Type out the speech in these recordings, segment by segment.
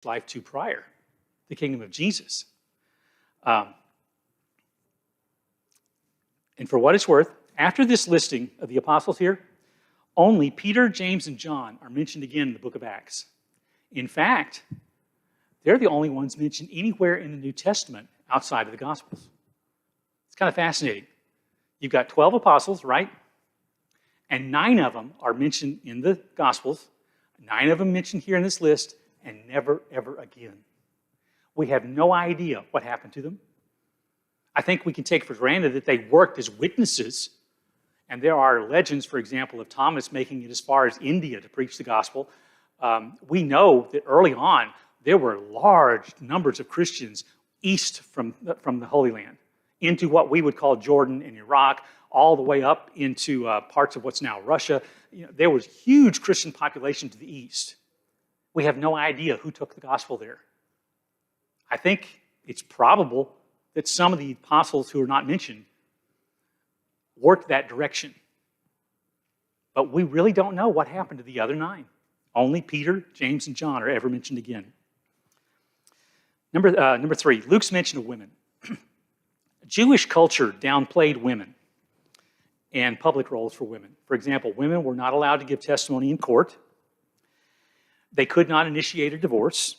life to prior, the kingdom of Jesus. And for what it's worth, after this listing of the apostles here, only Peter, James, and John are mentioned again in the book of Acts. In fact, they're the only ones mentioned anywhere in the New Testament outside of the Gospels. It's kind of fascinating. You've got 12 apostles, right? And 9 of them are mentioned in the Gospels. 9 of them mentioned here in this list, and never, ever again. We have no idea what happened to them. I think we can take for granted that they worked as witnesses. And there are legends, for example, of Thomas making it as far as India to preach the gospel. We know that early on, there were large numbers of Christians east from the Holy Land into what we would call Jordan and Iraq, all the way up into parts of what's now Russia. There was huge Christian population to the east. We have no idea who took the gospel there. I think it's probable that some of the apostles who are not mentioned worked that direction. But we really don't know what happened to the other 9. Only Peter, James, and John are ever mentioned again. Number 3, Luke's mention of women. Jewish culture downplayed women and public roles for women. For example, women were not allowed to give testimony in court. They could not initiate a divorce.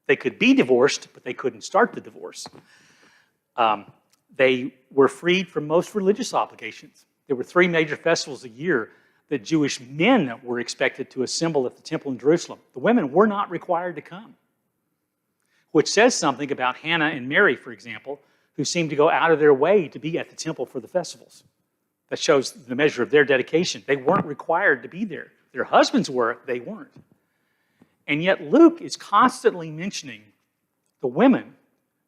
They could be divorced, but they couldn't start the divorce. They were freed from most religious obligations. There were 3 major festivals a year that Jewish men were expected to assemble at the temple in Jerusalem. The women were not required to come, which says something about Hannah and Mary, for example, who seemed to go out of their way to be at the temple for the festivals. That shows the measure of their dedication. They weren't required to be there. Their husbands were, they weren't. And yet Luke is constantly mentioning the women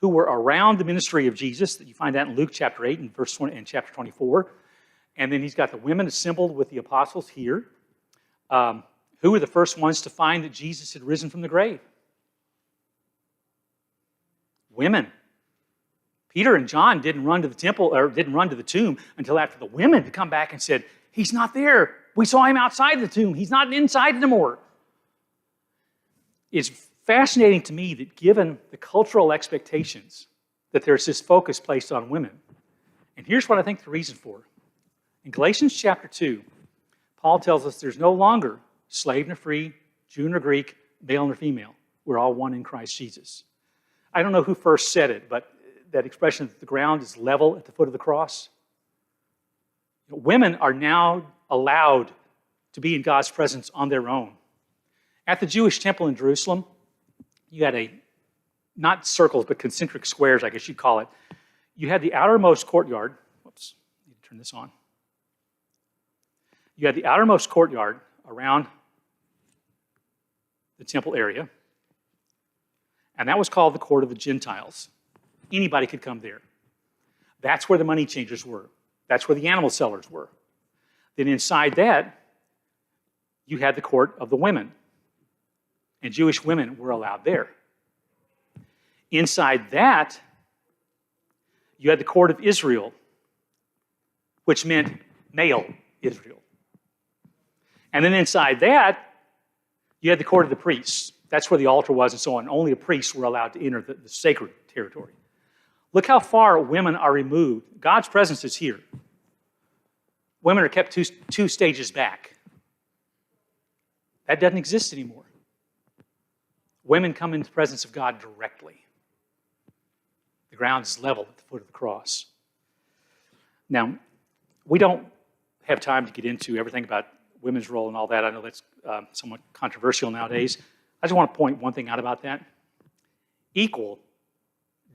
who were around the ministry of Jesus. You find that in Luke chapter 8 and verse 20 and chapter 24. And then he's got the women assembled with the apostles here, who were the first ones to find that Jesus had risen from the grave. Women. Peter and John didn't run to the temple or didn't run to the tomb until after the women had come back and said, "He's not there. We saw him outside the tomb. He's not inside anymore." It's fascinating to me that given the cultural expectations that there's this focus placed on women. And here's what I think the reason for. In Galatians chapter 2, Paul tells us there's no longer slave nor free, Jew nor Greek, male nor female. We're all one in Christ Jesus. I don't know who first said it, but that expression that the ground is level at the foot of the cross. Women are now allowed to be in God's presence on their own. At the Jewish temple in Jerusalem, you had not circles, but concentric squares, I guess you'd call it. You had the outermost courtyard. Whoops, I need to turn this on. You had the outermost courtyard around the temple area, and that was called the court of the Gentiles. Anybody could come there. That's where the money changers were. That's where the animal sellers were. Then inside that, you had the court of the women. And Jewish women were allowed there. Inside that, you had the court of Israel, which meant male Israel. And then inside that, you had the court of the priests. That's where the altar was and so on. Only the priests were allowed to enter the sacred territory. Look how far women are removed. God's presence is here. Women are kept two stages back. That doesn't exist anymore. Women come into the presence of God directly. The ground is level at the foot of the cross. Now, we don't have time to get into everything about women's role and all that. I know that's somewhat controversial nowadays. I just want to point one thing out about that. Equal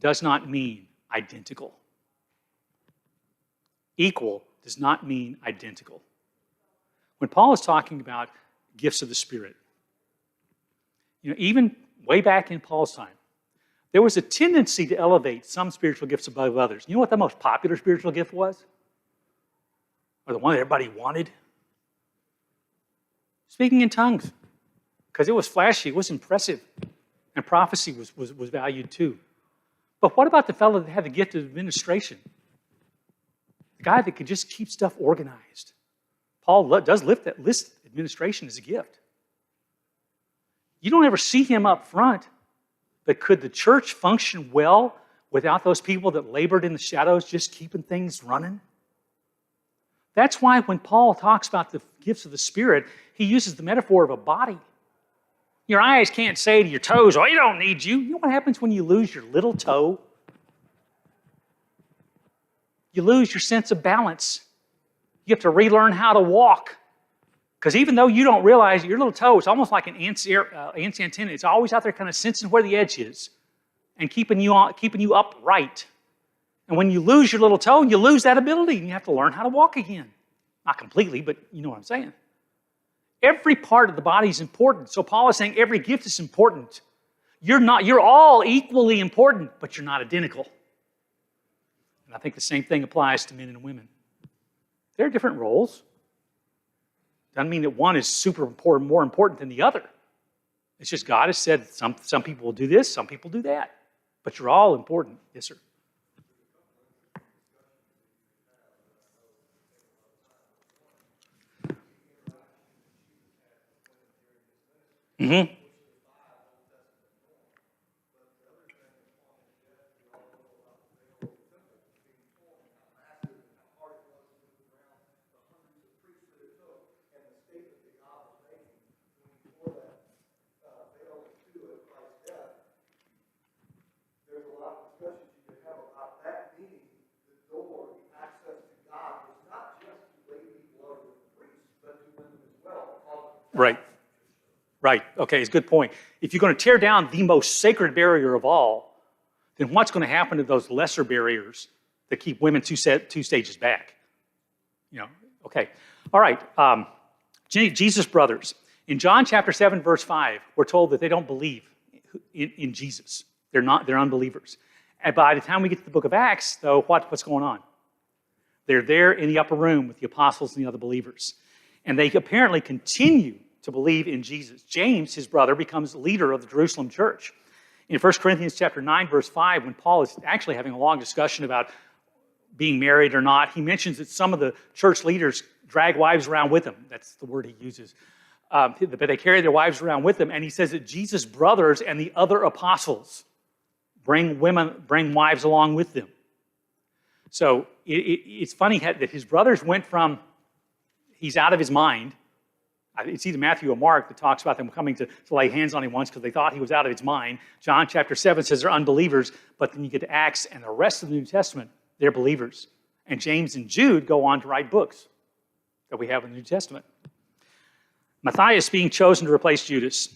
does not mean identical. Equal does not mean identical. When Paul is talking about gifts of the Spirit, even way back in Paul's time, there was a tendency to elevate some spiritual gifts above others. You know what the most popular spiritual gift was? Or the one that everybody wanted? Speaking in tongues. Because it was flashy, it was impressive. And prophecy was valued too. But what about the fellow that had the gift of administration? The guy that could just keep stuff organized. Paul does list administration as a gift. You don't ever see him up front But could the church function well without those people that labored in the shadows, just keeping things running? That's why when Paul talks about the gifts of the Spirit, he uses the metaphor of a body. Your eyes can't say to your toes, oh, you don't need you. You know what happens when you lose your little toe? You lose your sense of balance. You have to relearn how to walk. Because even though you don't realize your little toe is almost like an ant's antenna, it's always out there kind of sensing where the edge is and keeping you upright. And when you lose your little toe, you lose that ability and you have to learn how to walk again. Not completely, but you know what I'm saying. Every part of the body is important. So Paul is saying every gift is important. You're all equally important, but you're not identical. And I think the same thing applies to men and women. There are different roles. Doesn't mean that one is super important, more important than the other. It's just God has said some people will do this, some people do that. But you're all important. Yes, sir. Mm-hmm. Right. Right. Okay, it's a good point. If you're going to tear down the most sacred barrier of all, then what's going to happen to those lesser barriers that keep women two stages back? You know, okay. All right. Jesus' brothers. In John chapter 7, verse 5, we're told that they don't believe in Jesus. They're unbelievers. And by the time we get to the book of Acts, though, what's going on? They're there in the upper room with the apostles and the other believers. And they apparently continue to believe in Jesus. James, his brother, becomes leader of the Jerusalem church. In 1 Corinthians chapter 9, verse 5, when Paul is actually having a long discussion about being married or not, he mentions that some of the church leaders drag wives around with them. That's the word he uses. But they carry their wives around with them, and he says that Jesus' brothers and the other apostles bring wives along with them. So it's funny that his brothers went from he's out of his mind. It's either Matthew or Mark that talks about them coming to lay hands on him once because they thought he was out of his mind. John chapter 7 says they're unbelievers, but then you get to Acts and the rest of the New Testament, they're believers. And James and Jude go on to write books that we have in the New Testament. Matthias being chosen to replace Judas.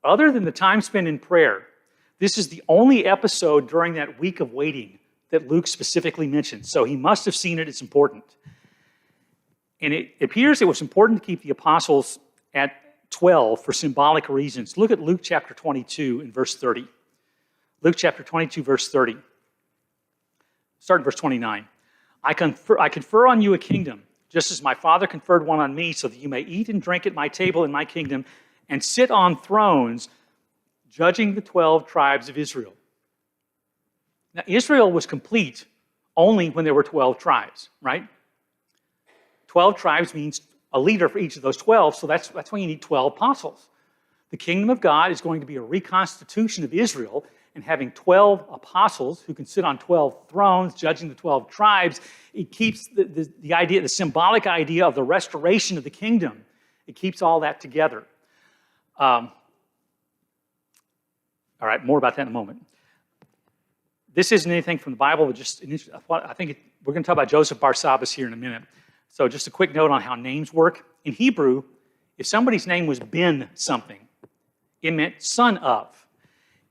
Other than the time spent in prayer, this is the only episode during that week of waiting that Luke specifically mentions. So he must have seen it. It's important. And it appears it was important to keep the apostles at 12 for symbolic reasons. Look at Luke chapter 22 and verse 30. Luke chapter 22, verse 30. Start in verse 29. I confer on you a kingdom, just as my Father conferred one on me, so that you may eat and drink at my table in my kingdom and sit on thrones, judging the 12 tribes of Israel. Now, Israel was complete only when there were 12 tribes, right? 12 tribes means a leader for each of those 12, so that's why you need 12 apostles. The kingdom of God is going to be a reconstitution of Israel, and having 12 apostles who can sit on 12 thrones, judging the 12 tribes, it keeps the idea, the symbolic idea of the restoration of the kingdom. It keeps all that together. All right, more about that in a moment. This isn't anything from the Bible, but just we're going to talk about Joseph Barsabbas here in a minute. So just a quick note on how names work. In Hebrew, if somebody's name was Ben something, it meant son of.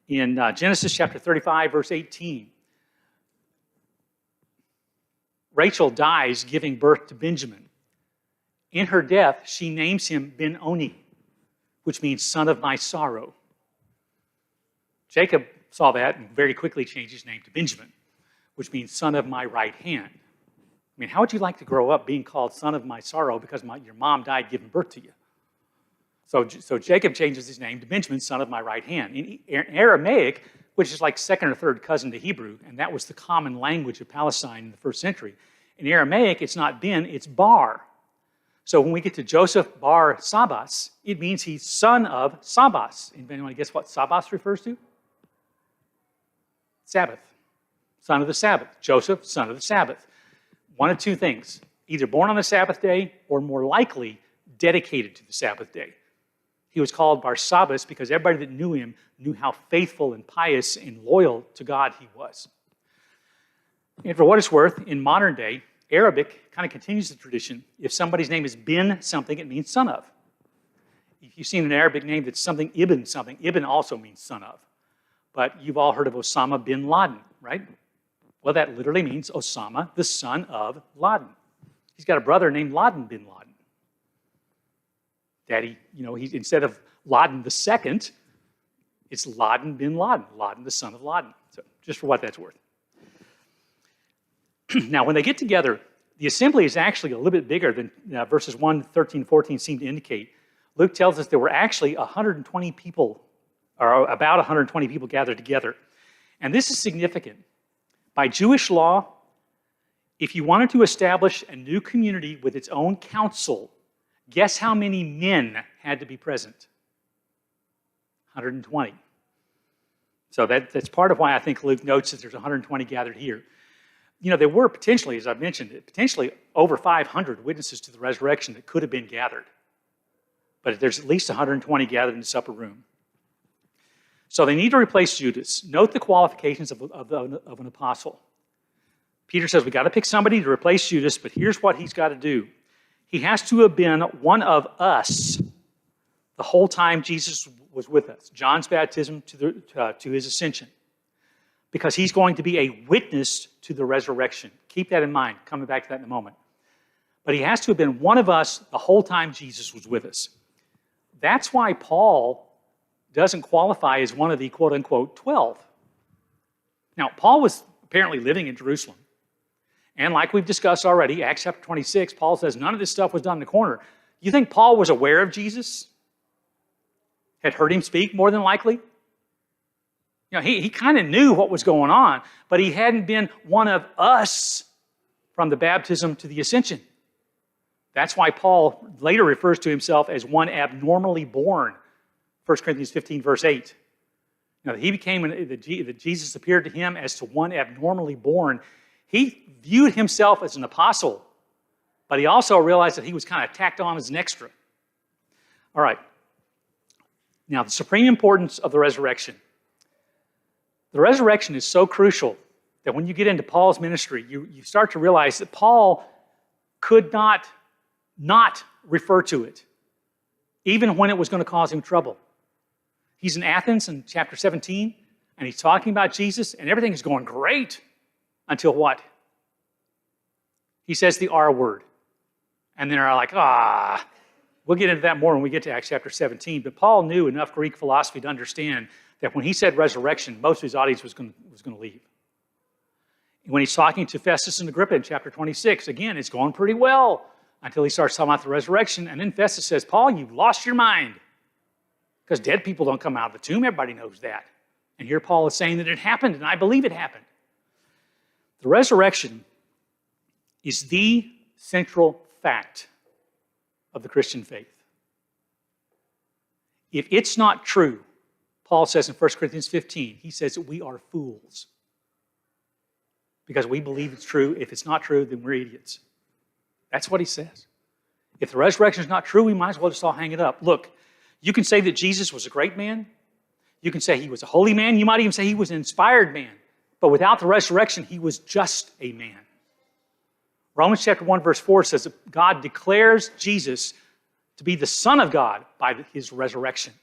In Genesis chapter 35, verse 18, Rachel dies giving birth to Benjamin. In her death, she names him Ben-Oni, which means son of my sorrow. Jacob saw that and very quickly changed his name to Benjamin, which means son of my right hand. I mean, how would you like to grow up being called son of my sorrow because your mom died giving birth to you? So Jacob changes his name to Benjamin, son of my right hand. In Aramaic, which is like second or third cousin to Hebrew, and that was the common language of Palestine in the first century. In Aramaic, it's not Ben, it's Bar. So when we get to Joseph bar Sabbas, it means he's son of Sabbas. Anyone guess what Sabbas refers to? Sabbath. Son of the Sabbath. Joseph, son of the Sabbath. One of two things. Either born on the Sabbath day or more likely dedicated to the Sabbath day. He was called Bar Sabbas because everybody that knew him knew how faithful and pious and loyal to God he was. And for what it's worth, in modern day, Arabic kind of continues the tradition. If somebody's name is bin something, it means son of. If you've seen an Arabic name that's something, Ibn also means son of. But you've all heard of Osama bin Laden, right? Well, that literally means Osama, the son of Laden. He's got a brother named Laden bin Laden. Daddy, he's instead of Laden II, it's Laden bin Laden, Laden the son of Laden. So just for what that's worth. Now, when they get together, the assembly is actually a little bit bigger than verses 1, 13, 14 seem to indicate. Luke tells us there were actually 120 people, or about 120 people gathered together. And this is significant. By Jewish law, if you wanted to establish a new community with its own council, guess how many men had to be present? 120. So that's part of why I think Luke notes that there's 120 gathered here. There were potentially, as I've mentioned, potentially over 500 witnesses to the resurrection that could have been gathered. But there's at least 120 gathered in this upper room. So they need to replace Judas. Note the qualifications of an apostle. Peter says, we got to pick somebody to replace Judas, but here's what he's got to do. He has to have been one of us the whole time Jesus was with us. John's baptism to his ascension. Because he's going to be a witness to the resurrection. Keep that in mind. Coming back to that in a moment. But he has to have been one of us the whole time Jesus was with us. That's why Paul doesn't qualify as one of the quote-unquote 12. Now, Paul was apparently living in Jerusalem. And like we've discussed already, Acts chapter 26, Paul says none of this stuff was done in the corner. You think Paul was aware of Jesus? Had heard him speak more than likely? He kind of knew what was going on, but he hadn't been one of us from the baptism to the ascension. That's why Paul later refers to himself as one abnormally born. 1 Corinthians 15, verse 8. He became, that Jesus appeared to him as to one abnormally born. He viewed himself as an apostle, but he also realized that he was kind of tacked on as an extra. All right. Now, the supreme importance of the resurrection. The resurrection is so crucial that when you get into Paul's ministry, you start to realize that Paul could not refer to it, even when it was going to cause him trouble. He's in Athens in chapter 17, and he's talking about Jesus, and everything is going great until what? He says the R word. And then are like, we'll get into that more when we get to Acts chapter 17. But Paul knew enough Greek philosophy to understand that when he said resurrection, most of his audience was going to leave. When he's talking to Festus and Agrippa in chapter 26, again, it's going pretty well until he starts talking about the resurrection. And then Festus says, Paul, you've lost your mind. Because dead people don't come out of the tomb. Everybody knows that. And here Paul is saying that it happened, and I believe it happened. The resurrection is the central fact of the Christian faith. If it's not true, Paul says in 1 Corinthians 15, he says that we are fools. Because we believe it's true. If it's not true, then we're idiots. That's what he says. If the resurrection is not true, we might as well just all hang it up. Look, you can say that Jesus was a great man. You can say he was a holy man. You might even say he was an inspired man. But without the resurrection, he was just a man. Romans chapter 1, verse 4 says that God declares Jesus to be the Son of God by his resurrection.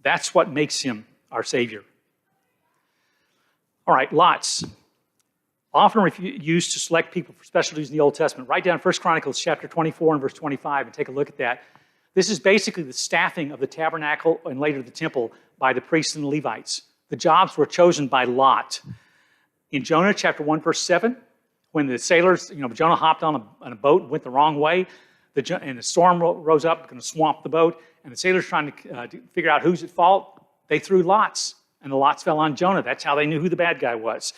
That's what makes him our Savior. All right, lots. Often used to select people for special duties in the Old Testament. Write down 1 Chronicles chapter 24 and verse 25 and take a look at that. This is basically the staffing of the tabernacle and later the temple by the priests and the Levites. The jobs were chosen by lot. In Jonah chapter 1, verse 7, when the sailors, Jonah hopped on a boat and went the wrong way, and the storm rose up, going to swamp the boat, and the sailors trying to figure out who's at fault, they threw lots, and the lots fell on Jonah. That's how they knew who the bad guy was.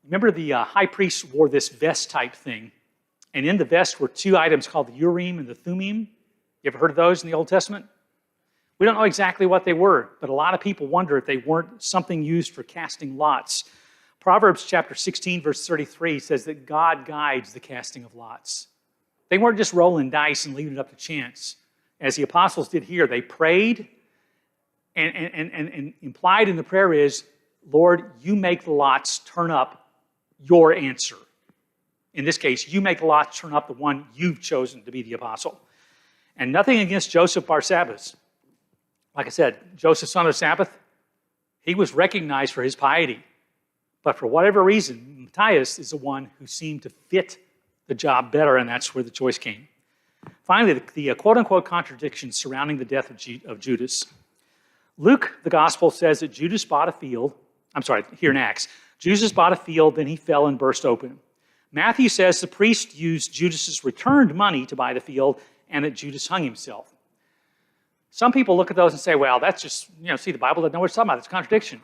Remember the high priest wore this vest type thing And in the vest were two items called the Urim and the Thummim. You ever heard of those in the Old Testament? We don't know exactly what they were, but a lot of people wonder if they weren't something used for casting lots. Proverbs chapter 16, verse 33 says that God guides the casting of lots. They weren't just rolling dice and leaving it up to chance. As the apostles did here, they prayed, and implied in the prayer is, Lord, you make the lots turn up your answer. In this case, you make the lots turn up the one you've chosen to be the apostle. And nothing against Joseph Barsabbas. Like I said, Joseph, son of Sabbath, he was recognized for his piety. But for whatever reason, Matthias is the one who seemed to fit the job better, and that's where the choice came. Finally, the quote-unquote contradiction surrounding the death of Judas. Luke, the gospel, says that Judas bought a field. Here in Acts. Judas bought a field, then he fell and burst open. Matthew says the priest used Judas's returned money to buy the field, and that Judas hung himself. Some people look at those and say, well, that's just, see, the Bible doesn't know what it's talking about. It's a contradiction.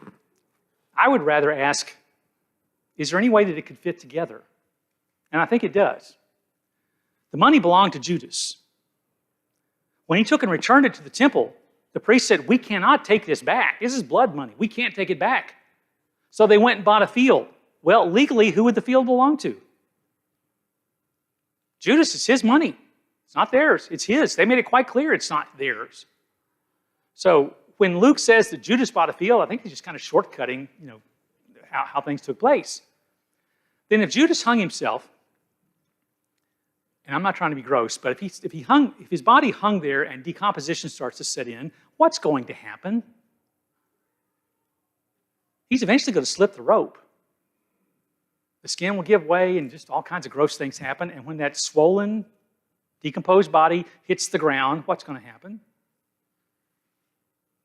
I would rather ask, is there any way that it could fit together? And I think it does. The money belonged to Judas. When he took and returned it to the temple, the priest said, we cannot take this back. This is blood money. We can't take it back. So they went and bought a field. Well, legally, who would the field belong to? Judas, it's his money. It's not theirs. It's his. They made it quite clear it's not theirs. So when Luke says that Judas bought a field, I think he's just kind of shortcutting, how things took place. Then if Judas hung himself, and I'm not trying to be gross, but if his body hung there and decomposition starts to set in, what's going to happen? He's eventually going to slip the rope. The skin will give way and just all kinds of gross things happen. And when that swollen, decomposed body hits the ground, what's going to happen?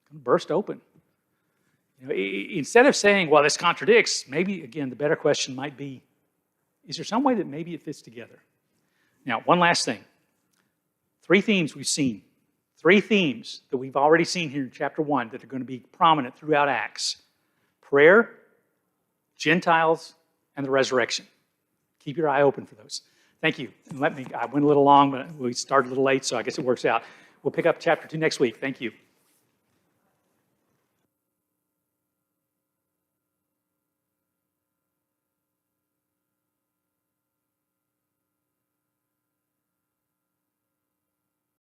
It's going to burst open. Instead of saying, well, this contradicts, maybe, again, the better question might be, is there some way that maybe it fits together? Now, one last thing. 3 themes we've seen. 3 themes that we've already seen here in chapter 1 that are going to be prominent throughout Acts. Prayer, Gentiles, and the resurrection. Keep your eye open for those. Thank you. And I went a little long, but we started a little late, so I guess it works out. We'll pick up chapter 2 next week. Thank you.